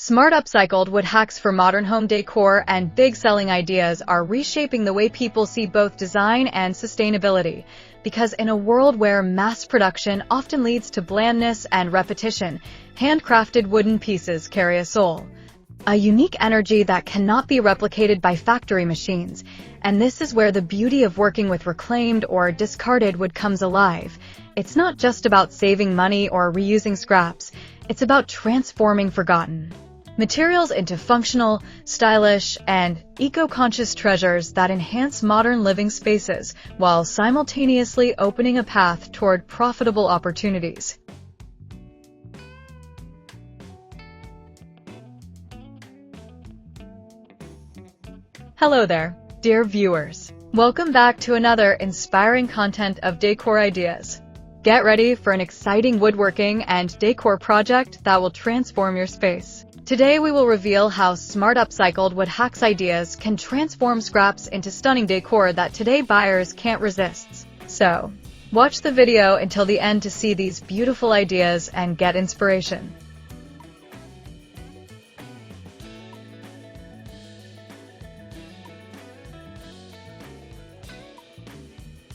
Smart upcycled wood hacks for modern home decor and big selling ideas are reshaping the way people see both design and sustainability. Because in a world where mass production often leads to blandness and repetition, handcrafted wooden pieces carry a soul. A unique energy that cannot be replicated by factory machines. And this is where the beauty of working with reclaimed or discarded wood comes alive. It's not just about saving money or reusing scraps. It's about transforming forgotten materials into functional, stylish, and eco-conscious treasures that enhance modern living spaces while simultaneously opening a path toward profitable opportunities. Hello there, dear viewers. Welcome back to another inspiring content of decor ideas. Get ready for an exciting woodworking and decor project that will transform your space. Today we will reveal how smart upcycled wood hacks ideas can transform scraps into stunning decor that today buyers can't resist. So, watch the video until the end to see these beautiful ideas and get inspiration.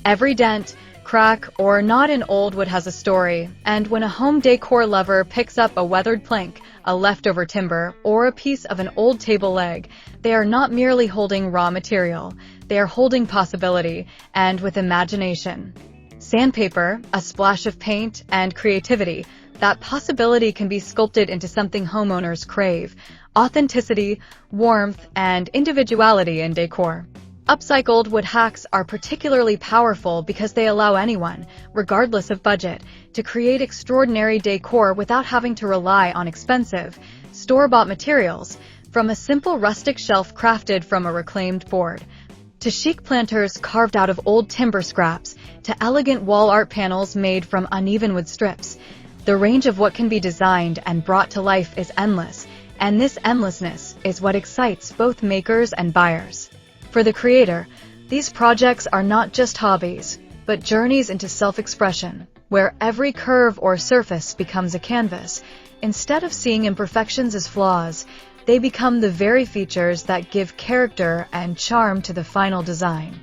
Every dent, crack, or knot in old wood has a story, and when a home decor lover picks up a weathered plank, a leftover timber, or a piece of an old table leg, they are not merely holding raw material, they are holding possibility, and with imagination. Sandpaper, a splash of paint, and creativity, that possibility can be sculpted into something homeowners crave: authenticity, warmth, and individuality in decor. Upcycled wood hacks are particularly powerful because they allow anyone, regardless of budget, to create extraordinary decor without having to rely on expensive, store-bought materials, from a simple rustic shelf crafted from a reclaimed board, to chic planters carved out of old timber scraps, to elegant wall art panels made from uneven wood strips. The range of what can be designed and brought to life is endless, and this endlessness is what excites both makers and buyers. For the creator, these projects are not just hobbies, but journeys into self-expression, where every curve or surface becomes a canvas. Instead of seeing imperfections as flaws, they become the very features that give character and charm to the final design,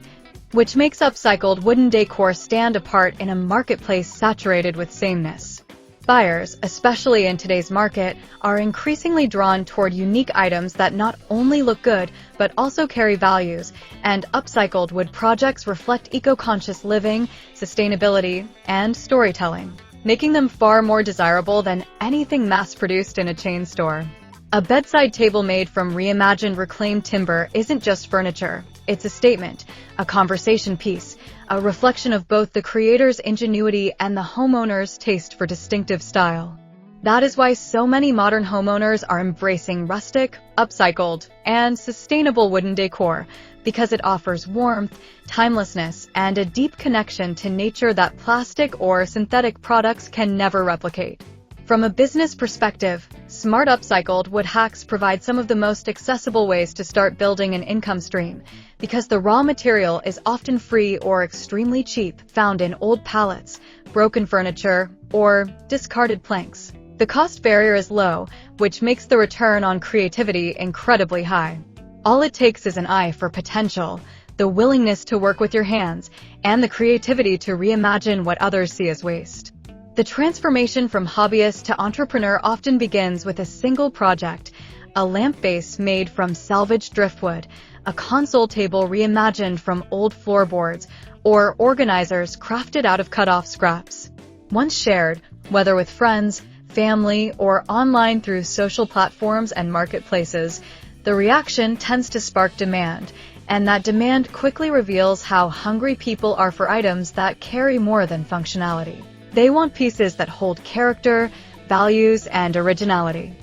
which makes upcycled wooden decor stand apart in a marketplace saturated with sameness. Buyers, especially in today's market, are increasingly drawn toward unique items that not only look good, but also carry values, and upcycled wood projects reflect eco-conscious living, sustainability, and storytelling, making them far more desirable than anything mass-produced in a chain store. A bedside table made from reimagined reclaimed timber isn't just furniture. It's a statement, a conversation piece, a reflection of both the creator's ingenuity and the homeowner's taste for distinctive style. That is why so many modern homeowners are embracing rustic, upcycled, and sustainable wooden decor, because it offers warmth, timelessness, and a deep connection to nature that plastic or synthetic products can never replicate. From a business perspective, smart upcycled wood hacks provide some of the most accessible ways to start building an income stream, because the raw material is often free or extremely cheap, found in old pallets, broken furniture, or discarded planks. The cost barrier is low, which makes the return on creativity incredibly high. All it takes is an eye for potential, the willingness to work with your hands, and the creativity to reimagine what others see as waste. The transformation from hobbyist to entrepreneur often begins with a single project: a lamp base made from salvaged driftwood, a console table reimagined from old floorboards, or organizers crafted out of cut-off scraps. Once shared, whether with friends, family, or online through social platforms and marketplaces, the reaction tends to spark demand, and that demand quickly reveals how hungry people are for items that carry more than functionality. They want pieces that hold character, values, and originality.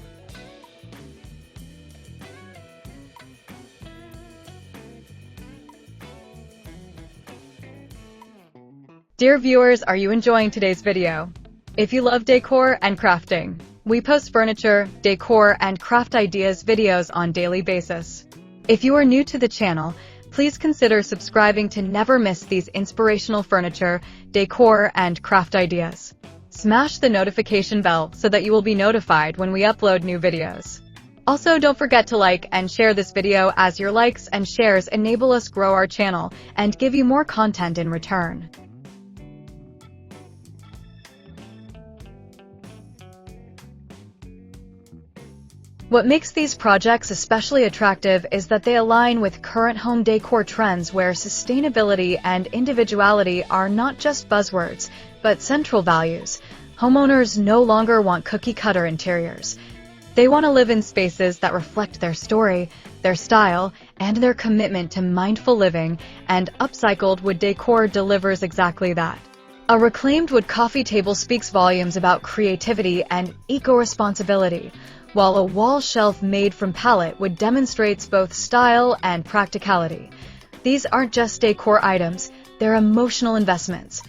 Dear viewers, are you enjoying today's video? If you love decor and crafting, we post furniture, decor, and craft ideas videos on daily basis. If you are new to the channel, please consider subscribing to never miss these inspirational furniture, decor, and craft ideas. Smash the notification bell so that you will be notified when we upload new videos. Also, don't forget to like and share this video, as your likes and shares enable us grow our channel and give you more content in return. What makes these projects especially attractive is that they align with current home decor trends where sustainability and individuality are not just buzzwords, but central values. Homeowners no longer want cookie-cutter interiors. They want to live in spaces that reflect their story, their style, and their commitment to mindful living, and Upcycled Wood Decor delivers exactly that. A reclaimed wood coffee table speaks volumes about creativity and eco-responsibility, while a wall shelf made from pallet wood demonstrates both style and practicality. These aren't just decor items, they're emotional investments,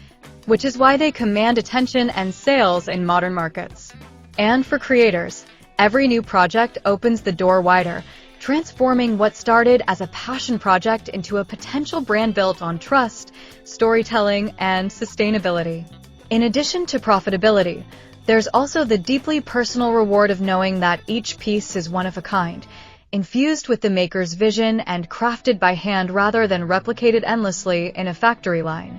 which is why they command attention and sales in modern markets. And for creators, every new project opens the door wider, transforming what started as a passion project into a potential brand built on trust, storytelling, and sustainability. In addition to profitability, there's also the deeply personal reward of knowing that each piece is one of a kind, infused with the maker's vision and crafted by hand rather than replicated endlessly in a factory line.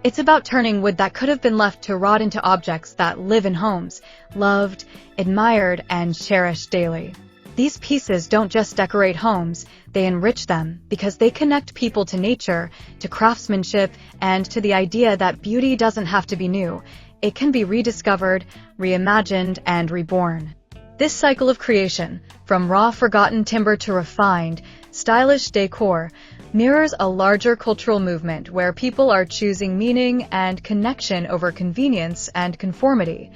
It's about turning wood that could have been left to rot into objects that live in homes, loved, admired, and cherished daily. These pieces don't just decorate homes, they enrich them because they connect people to nature, to craftsmanship, and to the idea that beauty doesn't have to be new. It can be rediscovered, reimagined, and reborn. This cycle of creation, from raw forgotten timber to refined, stylish decor, mirrors a larger cultural movement where people are choosing meaning and connection over convenience and conformity.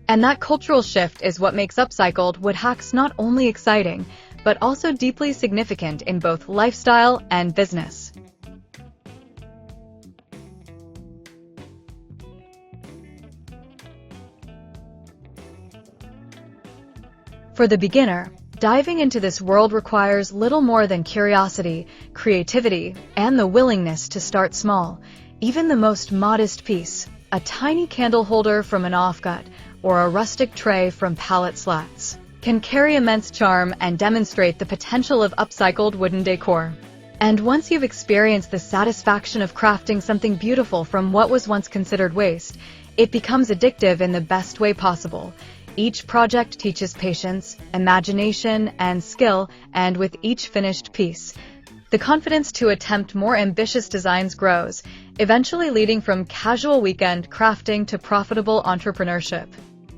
And that cultural shift is what makes Upcycled Wood Hacks not only exciting, but also deeply significant in both lifestyle and business. For the beginner, diving into this world requires little more than curiosity, creativity, and the willingness to start small. Even the most modest piece, a tiny candle holder from an offcut, or a rustic tray from pallet slats, can carry immense charm and demonstrate the potential of upcycled wooden decor. And once you've experienced the satisfaction of crafting something beautiful from what was once considered waste, it becomes addictive in the best way possible. Each project teaches patience, imagination, and skill, and with each finished piece, the confidence to attempt more ambitious designs grows, eventually leading from casual weekend crafting to profitable entrepreneurship.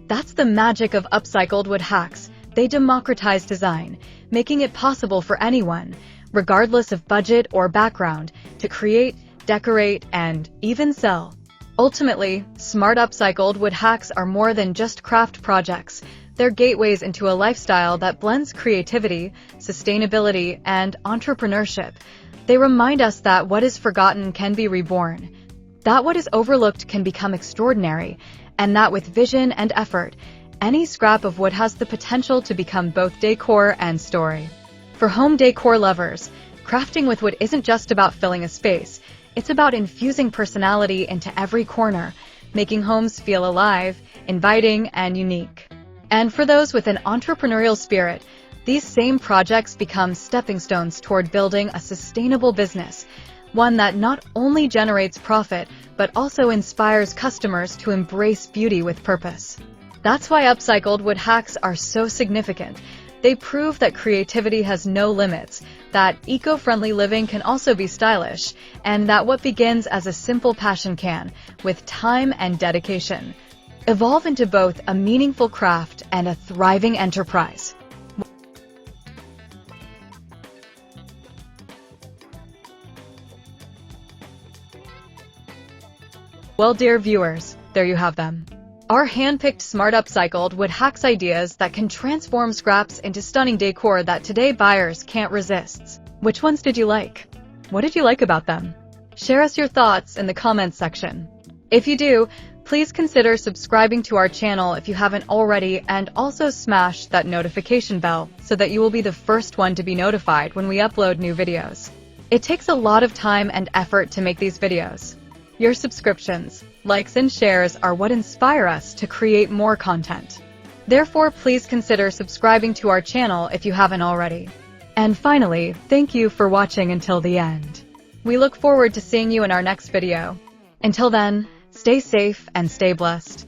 That's the magic of Upcycled Wood Hacks. They democratize design, making it possible for anyone, regardless of budget or background, to create, decorate, and even sell. Ultimately, smart upcycled wood hacks are more than just craft projects. They're gateways into a lifestyle that blends creativity, sustainability, and entrepreneurship. They remind us that what is forgotten can be reborn, that what is overlooked can become extraordinary, and that with vision and effort, any scrap of wood has the potential to become both decor and story. For home decor lovers, crafting with wood isn't just about filling a space. It's about infusing personality into every corner, making homes feel alive, inviting, and unique. And for those with an entrepreneurial spirit, these same projects become stepping stones toward building a sustainable business, one that not only generates profit, but also inspires customers to embrace beauty with purpose. That's why upcycled wood hacks are so significant. They prove that creativity has no limits, that eco-friendly living can also be stylish, and that what begins as a simple passion can, with time and dedication, evolve into both a meaningful craft and a thriving enterprise. Well, dear viewers, there you have them. Our hand-picked smart upcycled wood hacks ideas that can transform scraps into stunning decor that today buyers can't resist. Which ones did you like? What did you like about them? Share us your thoughts in the comments section. If you do, please consider subscribing to our channel if you haven't already, and also smash that notification bell so that you will be the first one to be notified when we upload new videos. It takes a lot of time and effort to make these videos. Your subscriptions, likes, and shares are what inspire us to create more content. Therefore, please consider subscribing to our channel if you haven't already. And finally, thank you for watching until the end. We look forward to seeing you in our next video. Until then, stay safe and stay blessed.